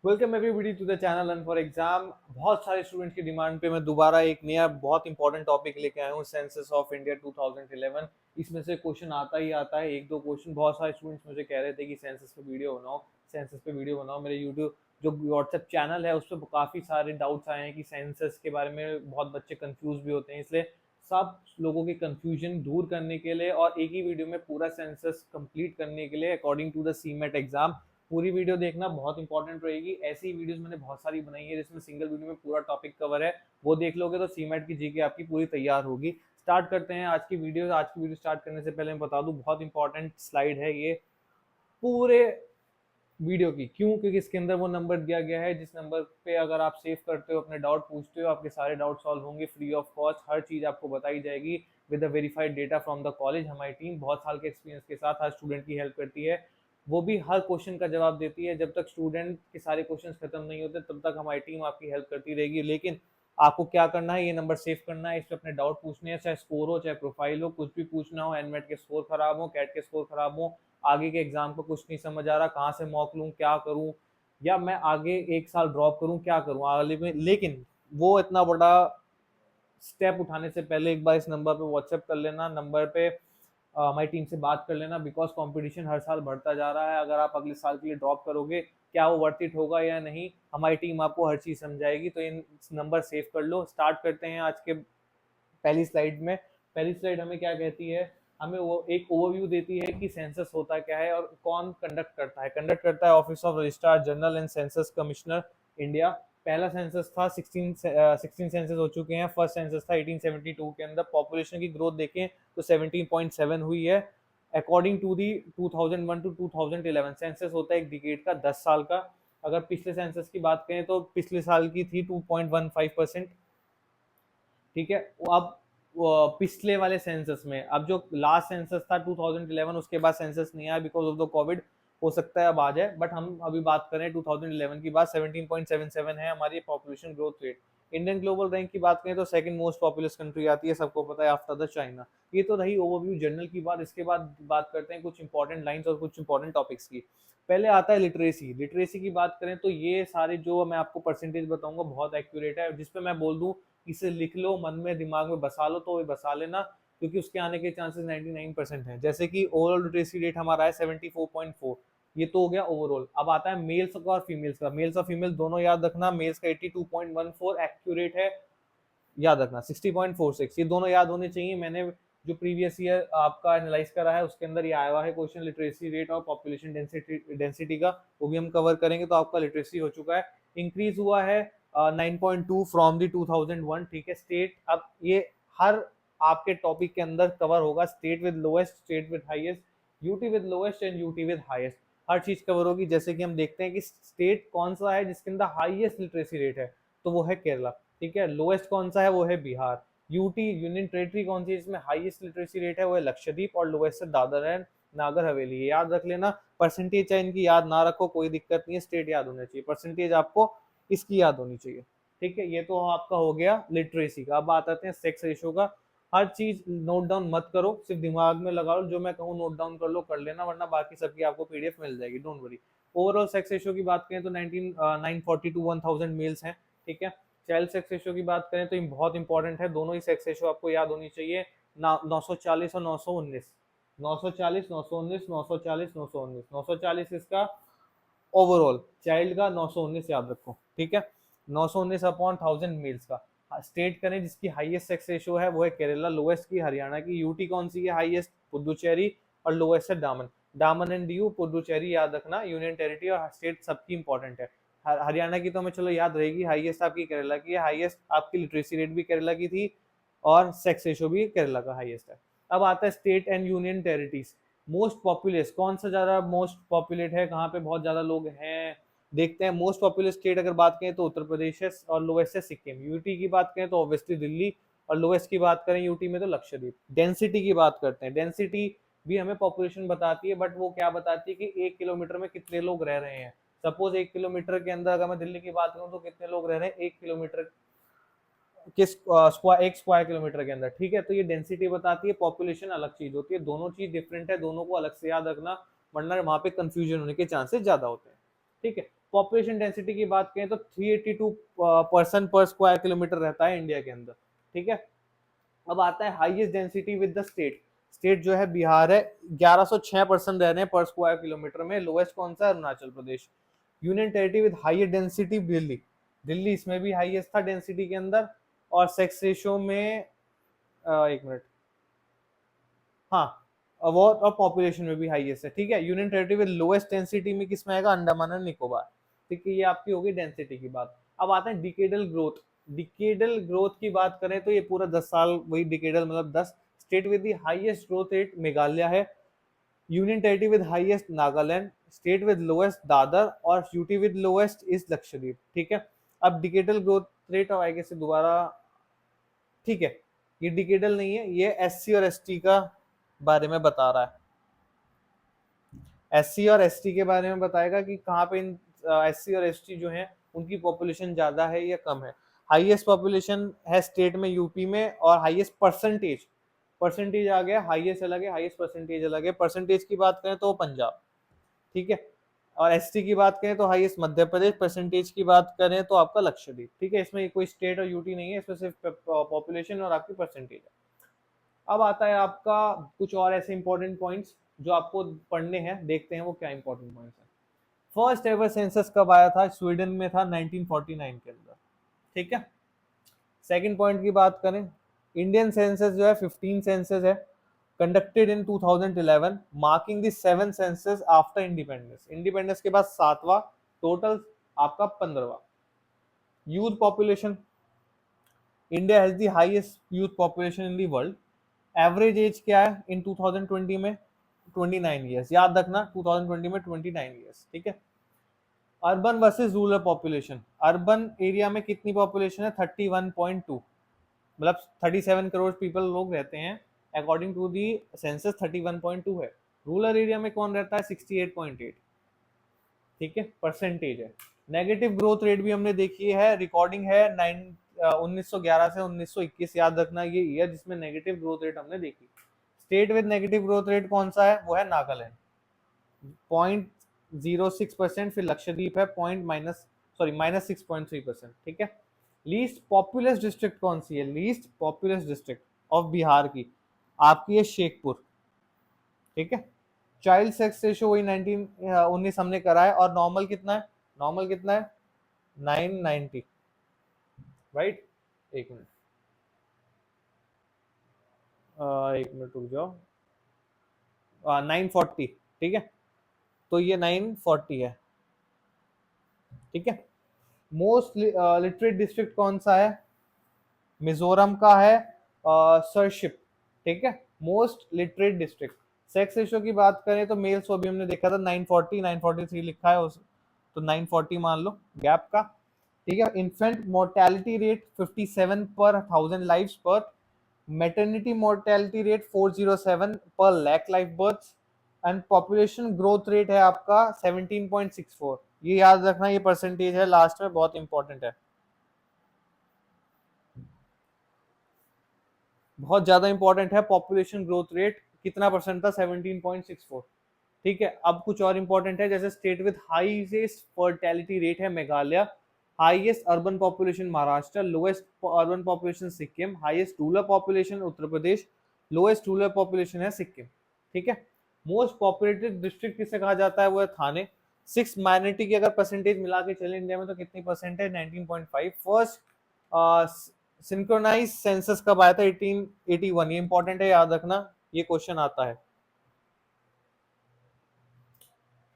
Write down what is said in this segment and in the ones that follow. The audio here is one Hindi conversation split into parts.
Welcome everybody to the channel and for exam. बहुत सारे स्टूडेंट्स की डिमांड पे मैं दोबारा एक नया बहुत इंपॉर्टेंट टॉपिक लेके आया हूँ, सेंसस ऑफ इंडिया 2011। इसमें से क्वेश्चन आता ही आता है, एक दो क्वेश्चन। बहुत सारे स्टूडेंट्स मुझे कह रहे थे कि सेंसस पे वीडियो बनाओ, सेंसस पे वीडियो बनाओ। मेरे यूट्यूब जो व्हाट्सएप चैनल है उस पर काफ़ी सारे डाउट्स आए हैं कि सेंसस के बारे में बहुत बच्चे कंफ्यूज भी होते हैं, इसलिए सब लोगों के कंफ्यूजन दूर करने के लिए और एक ही वीडियो में पूरा सेंसस कंप्लीट करने के लिए according to the CMAT exam पूरी वीडियो देखना बहुत इंपॉर्टेंट रहेगी। ऐसी वीडियोस मैंने बहुत सारी बनाई है जिसमें सिंगल वीडियो में पूरा टॉपिक कवर है, वो देख लोगे तो सीमेट की जीके आपकी पूरी तैयार होगी। स्टार्ट करते हैं आज की वीडियो। आज की वीडियो स्टार्ट करने से पहले मैं बता दूं, बहुत इंपॉर्टेंट स्लाइड है ये पूरे वीडियो की। क्यों? क्योंकि इसके अंदर वो नंबर दिया गया है जिस नंबर पे अगर आप सेव करते हो, अपने डाउट पूछते हो, आपके सारे डाउट सॉल्व होंगे फ्री ऑफ कॉस्ट। हर चीज आपको बताई जाएगी with the verified data from the college. हमारी टीम बहुत साल के एक्सपीरियंस के साथ हर स्टूडेंट की हेल्प करती है, वो भी हर क्वेश्चन का जवाब देती है। जब तक स्टूडेंट के सारे क्वेश्चन खत्म नहीं होते तब तक हमारी टीम आपकी हेल्प करती रहेगी। लेकिन आपको क्या करना है, ये नंबर सेव करना है, इस पर अपने डाउट पूछने हैं, चाहे स्कोर हो चाहे प्रोफाइल हो, कुछ भी पूछना हो, एनमेट के स्कोर खराब हो, कैट के स्कोर खराब हो, आगे के एग्जाम को कुछ नहीं समझ आ रहा, कहाँ से मॉक लूँ, क्या करूँ, या मैं आगे एक साल ड्रॉप करूँ, क्या करूँ आगे में। लेकिन वो इतना बड़ा स्टेप उठाने से पहले एक बार इस नंबर पे व्हाट्सएप कर लेना, नंबर पे हमारी टीम से बात कर लेना। बिकॉज कंपटीशन हर साल बढ़ता जा रहा है। अगर आप अगले साल के लिए ड्रॉप करोगे, क्या वो वर्थ इट होगा या नहीं, हमारी टीम आपको हर चीज़ समझाएगी। तो इन नंबर सेव कर लो। स्टार्ट करते हैं आज के पहली स्लाइड में। पहली स्लाइड हमें क्या कहती है, हमें वो एक ओवरव्यू देती है कि सेंसस होता क्या है और कौन कंडक्ट करता है। कंडक्ट करता है office of registrar general and census commissioner India. पहला सेंसस था 16 सेंसस हो चुके हैं। फर्स्ट सेंसस था 1872 के अंदर। पॉपुलेशन की ग्रोथ देखें तो 17.7 हुई है according to the 2001 to 2011। Census होता है एक डिकेड का, 10 साल का। अगर पिछले सेंसस की बात करें तो पिछले साल की थी 2.15%। ठीक है, अब पिछले वाले सेंसस में, अब जो लास्ट सेंसस था 2011 उसके बाद सेंसस नहीं आया बिकॉज ऑफ द कोविड। हो सकता है अब आ जाए, बट हम अभी बात करें 2011 की बात। 17.77 है हमारी population growth rate. Indian global rank की बात करें तो सेकंड मोस्ट पॉपुलस कंट्री आती है, सबको पता है, आफ्टर द चाइना। ये तो रही ओवरव्यू जनरल की बात। इसके बाद बात करते हैं कुछ इंपॉर्टेंट लाइंस और कुछ इंपॉर्टेंट टॉपिक्स की। पहले आता है लिटरेसी। लिटरेसी की बात करें तो ये सारे जो मैं आपको परसेंटेज बताऊंगा बहुत एक्यूरेट है। जिसपे मैं बोल दूं इसे लिख लो, मन में दिमाग में बसा लो, तो बसा लेना, क्योंकि उसके आने के चांसेस 99% है। जैसे कि ओवरऑल लिटरेसी रेट हमारा है 74.4। ये तो हो गया ओवरऑल। अब आता है मेल्स का और फीमेल्स का। मेल्स और फीमेल दोनों याद रखना। मेल्स का 82.14 एक्यूरेट है, याद रखना। 60.46 ये दोनों याद होने चाहिए। मैंने जो प्रीवियस ईयर आपका एनालाइज करा है उसके अंदर ये आया हुआ है क्वेश्चन, लिटरेसी रेट और पॉपुलेशन डेंसिटी का, वो भी हम कवर करेंगे। तो आपका लिटरेसी हो चुका है, इंक्रीज हुआ है 9.2 फ्रॉम दी 2001। ठीक है, स्टेट, अब ये हर आपके टॉपिक के अंदर कवर होगा। State with lowest, state with highest, UT with lowest and UT with highest, हर चीज कवर होगी। जैसे कि हम देखते हैं कि स्टेट कौन सा है जिसके अंदर हाईएस्ट लिटरेसी रेट है, तो वो है केरला। ठीक है, लोएस्ट कौन सा है, वो है बिहार। यूटी यूनियन टेरिटरी कौन सी है जिसमें हाईएस्ट लिटरेसी रेट है, वो है लक्षद्वीप, और लोएस्ट है दादर एंड नागर हवेली। ये याद रख लेना। परसेंटेज चाहे इनकी याद ना रखो, कोई दिक्कत नहीं है, स्टेट याद होना चाहिए, परसेंटेज आपको इसकी याद होनी चाहिए। ठीक है, ये तो आपका हो गया लिटरेसी का। अब बात आते हैं सेक्स रेशियो का। हर चीज नोट डाउन मत करो, सिर्फ दिमाग में लगा लो, जो मैं कहूँ नोट डाउन कर लो, कर लेना, वरना बाकी सबकी आपको पीडीएफ मिल जाएगी, don't worry. Overall sex ratio की बात करें तो 940 टू 1000 मेल्स हैं। ठीक है, चाइल्ड सेक्स रेशियो की बात करें तो ये बहुत इंपॉर्टेंट है, दोनों ही सेक्स रेशियो आपको याद होनी चाहिए। 940 और 919, 940 919 940 919। 940 इसका ओवरऑल, चाइल्ड का 919 याद रखो। ठीक है, 919 अपॉन 1000 मेल्स का। स्टेट करें जिसकी हाईएस्ट सेक्स रेशियो है वो है केरला, लोएस्ट की हरियाणा की। यूटी कौन सी है हाईएस्ट, पुदुचेरी, और लोएस्ट है दामन। दामन एंड दीव, पुदुचेरी याद रखना। यूनियन टेरिटरी और स्टेट सबकी इंपॉर्टेंट है। हरियाणा की तो हमें चलो याद रहेगी, हाईएस्ट आपकी केरला की है। हाईएस्ट आपकी लिटरेसी रेट भी केरला की थी और सेक्स रेशियो भी केरला का हाईएस्ट है। अब आता है state and union territories. Most populous कौन सा ज्यादा मोस्ट पॉपुलेट है, कहाँ पे बहुत ज्यादा लोग हैं, देखते हैं। मोस्ट पॉपुलस स्टेट अगर बात करें तो उत्तर प्रदेश है और लोएस्ट है सिक्किम। यूटी की बात करें तो ऑब्वियसली दिल्ली, और लोएस्ट की बात करें यूटी में तो लक्षद्वीप। डेंसिटी की बात करते हैं। डेंसिटी भी हमें पॉपुलेशन बताती है, बट वो क्या बताती है कि 1 किलोमीटर में कितने लोग रह रहे हैं। सपोज 1 किलोमीटर के अंदर अगर मैं दिल्ली की बात करूं तो कितने लोग रह रहे हैं 1 किलोमीटर किस एक स्क्वायर किलोमीटर के अंदर। ठीक है, तो ये डेंसिटी बताती है, पॉपुलेशन अलग चीज होती है, दोनों चीज डिफरेंट है, दोनों को अलग से याद रखना, वरना वहां पे कंफ्यूजन होने के चांसेस ज्यादा होते हैं। ठीक है, पॉपुलेशन डेंसिटी की बात करें तो 382 पर्सन पर स्क्वायर किलोमीटर रहता है इंडिया के अंदर, ठीक है। अब आता है highest density with the state. State जो है बिहार है, 1106 पर्सन रह रहे हैं पर स्क्वायर किलोमीटर में। लोएस्ट कौन सा है? Arunachal Pradesh. Union territory with highest density Delhi. Delhi इसमें भी हाईएस्ट था डेंसिटी के अंदर। और सेक्स रेशियो में एक मिनट, हाँ अवॉर्ड और पॉपुलेशन में भी हाईएस्ट है, ठीक है। Union territory with lowest density में किसमें आएगा? अंडमान एंड निकोबार, ठीक है। ये आपकी होगी डेंसिटी की बात। अब आते हैं डिकेडल ग्रोथ। डिकेडल ग्रोथ की बात करें तो ये पूरा 10 साल, वही डिकेडल मतलब 10। State with the highest growth rate Meghalaya है। Union territory with highest Nagaland. State with lowest Dadra. और UT with lowest is Lakshadweep, ठीक है। अब डिकेडल ग्रोथ रेट और आगे से दोबारा, ठीक है, ये डिकेडल नहीं है, ये एससी और एसटी का बारे में बता रहा है। एससी और एसटी के बारे में बताएगा कि कहाँ पे इन एससी और एसटी जो हैं उनकी पॉपुलेशन ज्यादा है या कम है। हाईएस्ट पॉपुलेशन है स्टेट में यूपी में, और हाईएस्ट परसेंटेज, परसेंटेज आ गया, हाईएस्ट अलग है, हाईएस्ट परसेंटेज अलग है। परसेंटेज की बात करें तो पंजाब, ठीक है। और एसटी की बात करें तो हाईएस्ट मध्य प्रदेश। परसेंटेज की बात करें तो आपका लक्षद्वीप, ठीक है। इसमें कोई स्टेट और यूटी नहीं है, इसमें सिर्फ पॉपुलेशन और आपकी परसेंटेज है। अब आता है आपका कुछ और ऐसे इंपॉर्टेंट पॉइंट्स जो आपको पढ़ने हैं, देखते हैं वो क्या इंपॉर्टेंट पॉइंट्स हैं। फर्स्ट एवर सेंसस कब आया था? स्वीडन में था 1949 के अंदर, ठीक है। सेकंड पॉइंट की बात करें, इंडियन सेंसस जो है 15 सेंसस है, conducted in 2011, marking the 7th census after independence. Independence के बाद 7वां, टोटल आपका 15वां। Youth population, India has the highest youth population in the world. Average age क्या है इन 2020 में? 29 ईयर्स, याद रखना 2020 में 29 ईयर्स, ठीक है। Urban versus rural population, urban area में कितनी पॉपुलेशन है? 31.2, मतलब 37 करोड़ पीपल लोग रहते हैं अकॉर्डिंग टू दी सेंसस, 31.2 है। रूरल एरिया में कौन रहता है? 68.8, ठीक है, परसेंटेज है। नेगेटिव ग्रोथ रेट भी हमने देखी है, रिकॉर्डिंग है 1911 से 1921, याद रखना ये ईयर जिसमें नेगेटिव ग्रोथ रेट हमने देखी। State with negative growth rate कौन सा है? वो है नागालैंड, 0.06%। फिर लक्षद्वीप है -6.3%, ठीक है। लीस्ट पॉपुलस डिस्ट्रिक्ट कौन सी है? Least populace district of Bihar की आपकी है शेखपुर, ठीक है। चाइल्ड सेक्स रेशियो वही 19 हमने करा है। और नॉर्मल कितना है? नॉर्मल कितना है? 990, राइट। एक मिनट, एक मिनट रुक जाओ, 940, ठीक है। तो ये 940 है, ठीक है। मोस्ट लिटरेट डिस्ट्रिक्ट कौन सा है? मिजोरम का है सरशिप, ठीक है, most literate district. Sex ratio की बात करें तो मेल्स अभी हमने देखा था 940, 943 लिखा है उस, तो 940 मान लो गैप का, ठीक है। इन्फेंट मोर्टेलिटी रेट 57 पर 1000 लाइव्स पर। मैटरनिटी मोर्टेलिटी रेट 407 पर lakh life birth. And population growth rate है आपका 17.64। ये याद रखना, ये परसेंटेज है लास्ट में, बहुत इंपॉर्टेंट है, बहुत ज्यादा इंपॉर्टेंट है। पॉपुलेशन ग्रोथ रेट कितना परसेंट था? 17.64, ठीक है। अब कुछ और इंपॉर्टेंट है, जैसे state with highest fertility rate है Meghalaya, highest urban population Maharashtra, lowest urban population Sikkim, highest rural population Uttar Pradesh, lowest rural population है सिक्किम, ठीक है। मोस्ट पॉपुलेटेड डिस्ट्रिक्ट किसे कहा जाता है? वो है थाने। 6 माइनॉरिटी की अगर परसेंटेज मिला के चले इंडिया में तो कितनी परसेंट है? 19.5। फर्स्ट सिंक्रोनाइज सेंसस कब आया था? 1881, ये इंपॉर्टेंट है, याद रखना, ये क्वेश्चन आता है।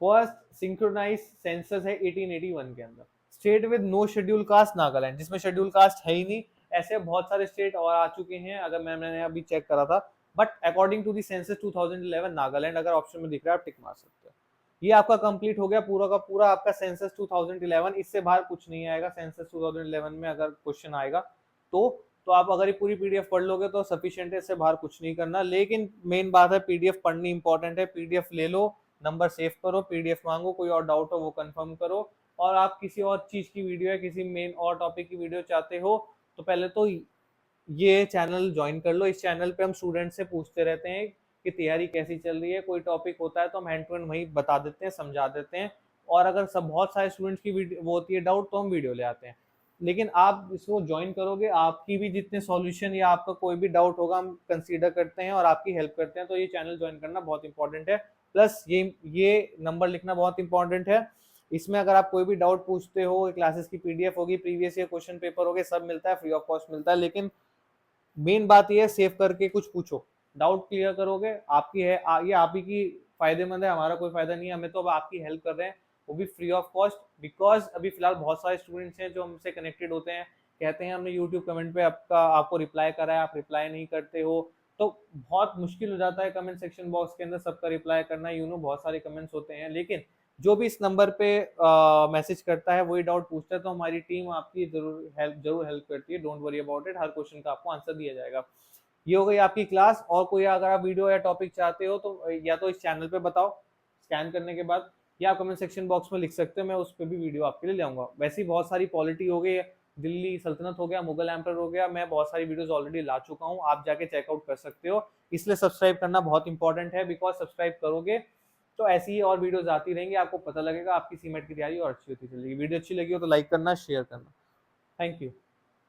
फर्स्ट सिंक्रोनाइज सेंसस है 1881 के अंदर। State with no schedule caste, Nagaland, जिसमें शेड्यूल कास्ट है ही नहीं। ऐसे बहुत सारे स्टेट और आ चुके हैं, अगर मैंने अभी चेक करा था, but according to the census 2011 Nagaland अगर ऑप्शन में दिख रहा है आप टिक मार सकते हो। ये आपका कंप्लीट हो गया पूरा का पूरा आपका सेंसस 2011। इससे बाहर कुछ नहीं आएगा सेंसस 2011 में, अगर क्वेश्चन आएगा तो आप अगर ये पूरी पीडीएफ पढ़ लोगे तो सफिशिएंट है, इससे बाहर कुछ नहीं करना। लेकिन मेन बात है पीडीएफ पढ़नी इंपॉर्टेंट है, पीडीएफ ले लो, नंबर सेव करो, पीडीएफ मांगो, कोई और डाउट हो वो कंफर्म करो। और आप किसी और चीज की वीडियो या किसी मेन और टॉपिक की वीडियो चाहते हो तो पहले तो ये चैनल ज्वाइन कर लो। इस चैनल पे हम स्टूडेंट से पूछते रहते हैं कि तैयारी कैसी चल रही है, कोई टॉपिक होता है तो हम हैंड टू हैंड वहीं बता देते हैं, समझा देते हैं। और अगर सब बहुत सारे स्टूडेंट्स की वो होती है डाउट, तो हम वीडियो ले आते हैं। लेकिन आप इसको ज्वाइन करोगे, आपकी भी जितने सॉल्यूशन या आपका कोई भी डाउट होगा हम कंसीडर करते हैं और आपकी हेल्प करते हैं। तो ये चैनल ज्वाइन करना बहुत इंपॉर्टेंट है। प्लस ये नंबर लिखना बहुत इंपॉर्टेंट है। इसमें अगर आप कोई भी डाउट पूछते हो, क्लासेस की पीडीएफ होगी, प्रीवियस ईयर क्वेश्चन पेपर होगे, सब मिलता है, फ्री ऑफ कॉस्ट मिलता है। लेकिन मेन बात ये है, सेव करके कुछ पूछो, डाउट क्लियर करोगे, आपकी है ये आप ही की फायदेमंद है, हमारा कोई फायदा नहीं है। हमें तो अब आपकी हेल्प कर रहे हैं, वो भी फ्री ऑफ कॉस्ट। बिकॉज अभी फिलहाल बहुत सारे स्टूडेंट्स हैं जो हमसे कनेक्टेड होते हैं, कहते हैं हमने यूट्यूब कमेंट पे आपको रिप्लाई करा है, आप रिप्लाई नहीं करते हो। तो बहुत मुश्किल हो जाता है कमेंट सेक्शन बॉक्स के अंदर सबका रिप्लाई करना। बहुत सारे कमेंट्स होते हैं, लेकिन जो भी इस नंबर पे मैसेज करता है, वही डाउट पूछता है, तो हमारी टीम आपकी जरूर हेल्प करती है। Don't worry about it, her question का आपको आंसर दिया जाएगा। ये हो गई आपकी क्लास। और कोई अगर आप वीडियो या टॉपिक चाहते हो तो या तो इस चैनल पे बताओ स्कैन करने के बाद, या आप कमेंट सेक्शन बॉक्स में लिख सकते हो, मैं उस पर भी वीडियो आपके लिए ले आऊंगा। वैसे ही बहुत सारी पॉलिटी हो गई, दिल्ली सल्तनत हो गया, मुगल एम्पायर हो गया, मैं बहुत सारी वीडियोस ऑलरेडी ला चुका हूँ, आप जाके चेकआउट कर सकते हो। इसलिए सब्सक्राइब करना बहुत इंपॉर्टेंट है, बिकॉज सब्सक्राइब करोगे तो ऐसी ही और वीडियोस आती रहेंगी, आपको पता लगेगा, आपकी सीमेट की तैयारी और अच्छी होती चलेगी। वीडियो अच्छी लगी हो तो लाइक करना, शेयर करना। Thank you.